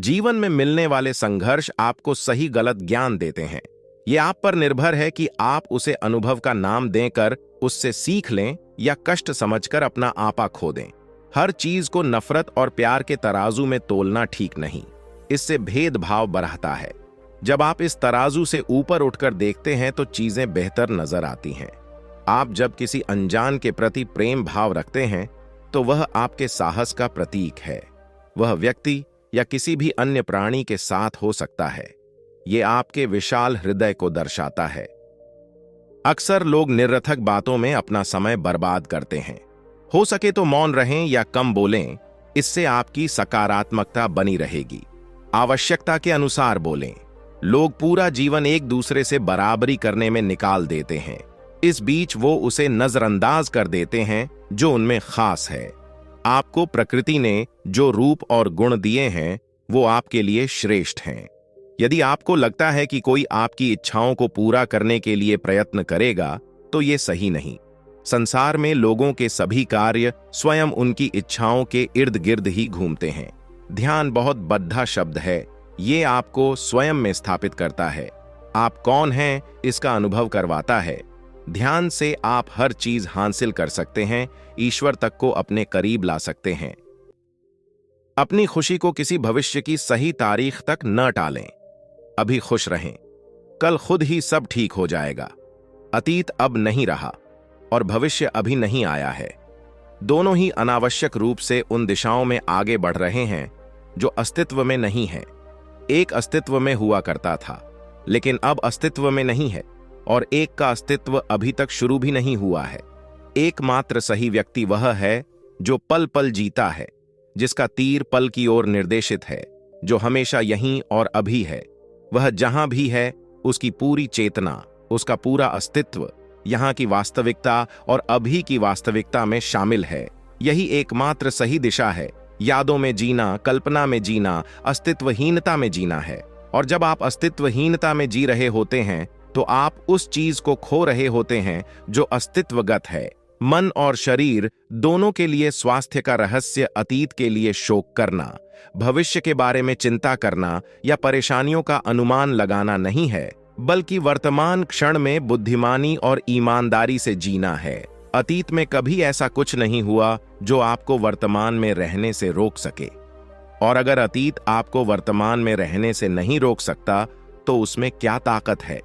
जीवन में मिलने वाले संघर्ष आपको सही गलत ज्ञान देते हैं। ये आप पर निर्भर है कि आप उसे अनुभव का नाम देकर उससे सीख लें या कष्ट समझकर अपना आपा खो दें। हर चीज को नफरत और प्यार के तराजू में तोलना ठीक नहीं, इससे भेदभाव बढ़ता है। जब आप इस तराजू से ऊपर उठकर देखते हैं तो चीजें बेहतर नजर आती हैं। आप जब किसी अनजान के प्रति प्रेम भाव रखते हैं तो वह आपके साहस का प्रतीक है। वह व्यक्ति या किसी भी अन्य प्राणी के साथ हो सकता है। ये आपके विशाल हृदय को दर्शाता है। अक्सर लोग निरर्थक बातों में अपना समय बर्बाद करते हैं। हो सके तो मौन रहें या कम बोलें, इससे आपकी सकारात्मकता बनी रहेगी। आवश्यकता के अनुसार बोलें। लोग पूरा जीवन एक दूसरे से बराबरी करने में निकाल देते हैं। इस बीच वो उसे नजरअंदाज कर देते हैं जो उनमें खास है। आपको प्रकृति ने जो रूप और गुण दिए हैं वो आपके लिए श्रेष्ठ हैं। यदि आपको लगता है कि कोई आपकी इच्छाओं को पूरा करने के लिए प्रयत्न करेगा तो ये सही नहीं। संसार में लोगों के सभी कार्य स्वयं उनकी इच्छाओं के इर्द गिर्द ही घूमते हैं। ध्यान बहुत बद्धा शब्द है। ये आपको स्वयं में स्थापित करता है। आप कौन हैं इसका अनुभव करवाता है। ध्यान से आप हर चीज हासिल कर सकते हैं, ईश्वर तक को अपने करीब ला सकते हैं। अपनी खुशी को किसी भविष्य की सही तारीख तक न टालें। अभी खुश रहें, कल खुद ही सब ठीक हो जाएगा। अतीत अब नहीं रहा और भविष्य अभी नहीं आया है। दोनों ही अनावश्यक रूप से उन दिशाओं में आगे बढ़ रहे हैं जो अस्तित्व में नहीं है। एक अस्तित्व में हुआ करता था लेकिन अब अस्तित्व में नहीं है, और एक का अस्तित्व अभी तक शुरू भी नहीं हुआ है। एकमात्र सही व्यक्ति वह है जो पल पल जीता है, जिसका तीर पल की ओर निर्देशित है, जो हमेशा यहीं और अभी है। वह जहां भी है उसकी पूरी चेतना, उसका पूरा अस्तित्व यहां की वास्तविकता और अभी की वास्तविकता में शामिल है। यही एकमात्र सही दिशा है। यादों में जीना, कल्पना में जीना, अस्तित्वहीनता में जीना है। और जब आप अस्तित्वहीनता में जी रहे होते हैं तो आप उस चीज को खो रहे होते हैं जो अस्तित्वगत है। मन और शरीर दोनों के लिए स्वास्थ्य का रहस्य अतीत के लिए शोक करना, भविष्य के बारे में चिंता करना या परेशानियों का अनुमान लगाना नहीं है, बल्कि वर्तमान क्षण में बुद्धिमानी और ईमानदारी से जीना है। अतीत में कभी ऐसा कुछ नहीं हुआ जो आपको वर्तमान में रहने से रोक सके, और अगर अतीत आपको वर्तमान में रहने से नहीं रोक सकता तो उसमें क्या ताकत है।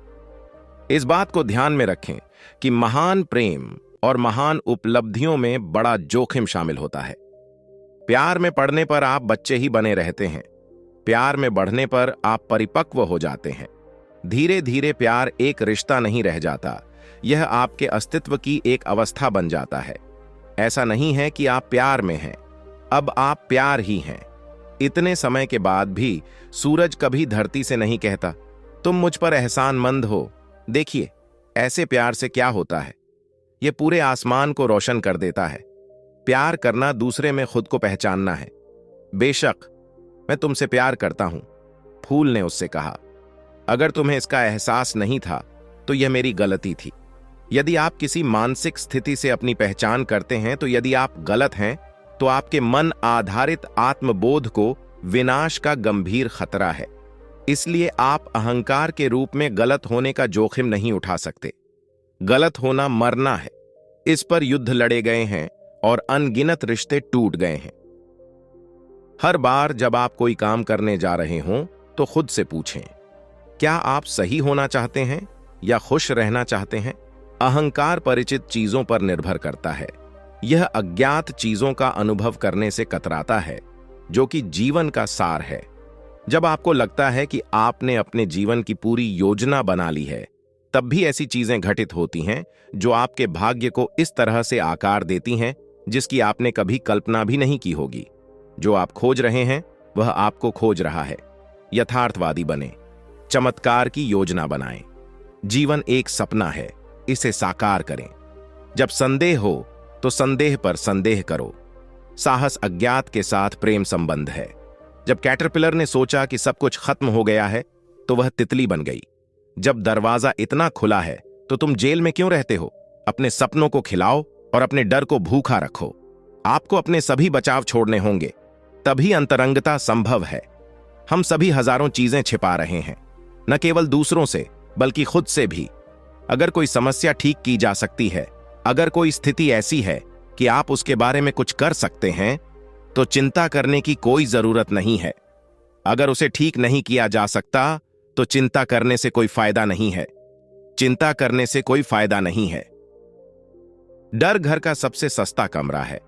इस बात को ध्यान में रखें कि महान प्रेम और महान उपलब्धियों में बड़ा जोखिम शामिल होता है। प्यार में पड़ने पर आप बच्चे ही बने रहते हैं। प्यार में बढ़ने पर आप परिपक्व हो जाते हैं। धीरे धीरे प्यार एक रिश्ता नहीं रह जाता, यह आपके अस्तित्व की एक अवस्था बन जाता है। ऐसा नहीं है कि आप प्यार में हैं, अब आप प्यार ही हैं। इतने समय के बाद भी सूरज कभी धरती से नहीं कहता तुम मुझ पर एहसानमंद हो। देखिए ऐसे प्यार से क्या होता है, यह पूरे आसमान को रोशन कर देता है। प्यार करना दूसरे में खुद को पहचानना है। बेशक मैं तुमसे प्यार करता हूं, फूल ने उससे कहा। अगर तुम्हें इसका एहसास नहीं था तो यह मेरी गलती थी। यदि आप किसी मानसिक स्थिति से अपनी पहचान करते हैं तो यदि आप गलत हैं तो आपके मन आधारित आत्मबोध को विनाश का गंभीर खतरा है। इसलिए आप अहंकार के रूप में गलत होने का जोखिम नहीं उठा सकते। गलत होना मरना है। इस पर युद्ध लड़े गए हैं और अनगिनत रिश्ते टूट गए हैं। हर बार जब आप कोई काम करने जा रहे हों तो खुद से पूछें, क्या आप सही होना चाहते हैं या खुश रहना चाहते हैं। अहंकार परिचित चीजों पर निर्भर करता है। यह अज्ञात चीजों का अनुभव करने से कतराता है, जो कि जीवन का सार है। जब आपको लगता है कि आपने अपने जीवन की पूरी योजना बना ली है, तब भी ऐसी चीजें घटित होती हैं जो आपके भाग्य को इस तरह से आकार देती हैं जिसकी आपने कभी कल्पना भी नहीं की होगी। जो आप खोज रहे हैं वह आपको खोज रहा है। यथार्थवादी बने, चमत्कार की योजना बनाएं। जीवन एक सपना है, इसे साकार करें। जब संदेह हो तो संदेह पर संदेह करो। साहस अज्ञात के साथ प्रेम संबंध है। जब कैटरपिलर ने सोचा कि सब कुछ खत्म हो गया है तो वह तितली बन गई। जब दरवाजा इतना खुला है तो तुम जेल में क्यों रहते हो। अपने सपनों को खिलाओ और अपने डर को भूखा रखो। आपको अपने सभी बचाव छोड़ने होंगे, तभी अंतरंगता संभव है। हम सभी हजारों चीजें छिपा रहे हैं, न केवल दूसरों से बल्कि खुद से भी। अगर कोई समस्या ठीक की जा सकती है, अगर कोई स्थिति ऐसी है कि आप उसके बारे में कुछ कर सकते हैं, तो चिंता करने की कोई जरूरत नहीं है। अगर उसे ठीक नहीं किया जा सकता, तो चिंता करने से कोई फायदा नहीं है। चिंता करने से कोई फायदा नहीं है। डर घर का सबसे सस्ता कमरा है।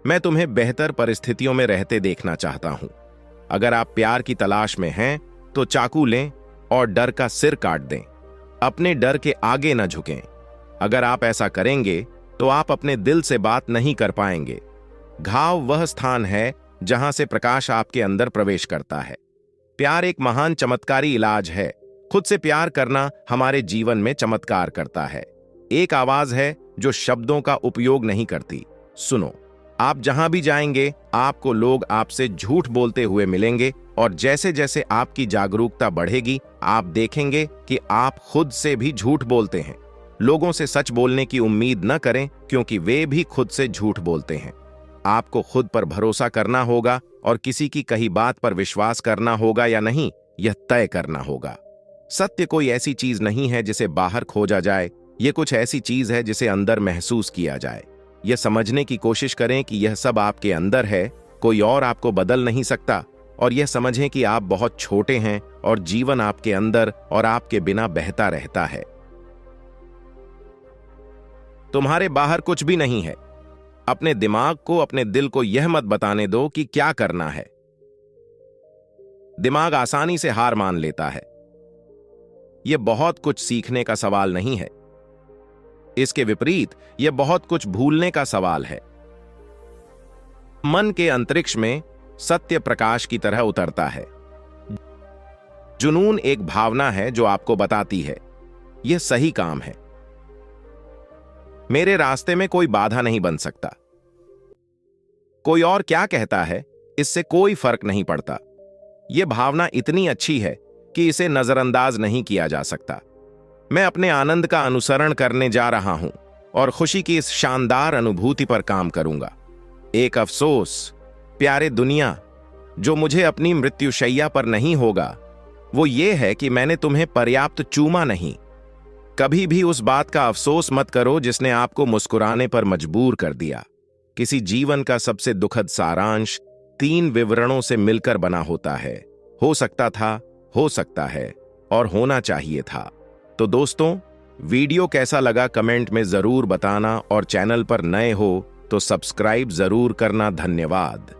मैं तुम्हें बेहतर परिस्थितियों में रहते देखना चाहता हूं। अगर आप प्यार की तलाश में हैं, तो चाकू लें और डर का सिर काट दें। अपने डर के आगे न झुकें। अगर आप ऐसा करेंगे, तो आप अपने दिल से बात नहीं कर पाएंगे। घाव वह स्थान है जहां से प्रकाश आपके अंदर प्रवेश करता है। प्यार एक महान चमत्कारी इलाज है। खुद से प्यार करना हमारे जीवन में चमत्कार करता है। एक आवाज है जो शब्दों का उपयोग नहीं करती। सुनो। आप जहां भी जाएंगे, आपको लोग आपसे झूठ बोलते हुए मिलेंगे, और जैसे जैसे आपकी जागरूकता बढ़ेगी, आप देखेंगे कि आप खुद से भी झूठ बोलते हैं। लोगों से सच बोलने की उम्मीद न करें, क्योंकि वे भी खुद से झूठ बोलते हैं। आपको खुद पर भरोसा करना होगा, और किसी की कही बात पर विश्वास करना होगा या नहीं, यह तय करना होगा। सत्य कोई ऐसी चीज नहीं है जिसे बाहर खोजा जाए। यह कुछ ऐसी चीज है जिसे अंदर महसूस किया जाए। यह समझने की कोशिश करें कि यह सब आपके अंदर है, कोई और आपको बदल नहीं सकता। और यह समझें कि आप बहुत छोटे हैं और जीवन आपके अंदर और आपके बिना बहता रहता है। तुम्हारे बाहर कुछ भी नहीं है। अपने दिमाग को, अपने दिल को यह मत बताने दो कि क्या करना है। दिमाग आसानी से हार मान लेता है। यह बहुत कुछ सीखने का सवाल नहीं है। इसके विपरीत यह बहुत कुछ भूलने का सवाल है। मन के अंतरिक्ष में सत्य प्रकाश की तरह उतरता है। जुनून एक भावना है जो आपको बताती है, यह सही काम है। मेरे रास्ते में कोई बाधा नहीं बन सकता। कोई और क्या कहता है, इससे कोई फर्क नहीं पड़ता। यह भावना इतनी अच्छी है कि इसे नजरअंदाज नहीं किया जा सकता। मैं अपने आनंद का अनुसरण करने जा रहा हूं और खुशी की इस शानदार अनुभूति पर काम करूंगा। एक अफसोस, प्यारे दुनिया, जो मुझे अपनी मृत्युशैया पर नहीं होगा, वो ये है कि मैंने तुम्हें पर्याप्त चूमा नहीं। कभी भी उस बात का अफसोस मत करो जिसने आपको मुस्कुराने पर मजबूर कर दिया। किसी जीवन का सबसे दुखद सारांश 3 विवरणों से मिलकर बना होता है। हो सकता था, हो सकता है, और होना चाहिए था। तो दोस्तों, वीडियो कैसा लगा कमेंट में जरूर बताना, और चैनल पर नए हो तो सब्सक्राइब जरूर करना। धन्यवाद।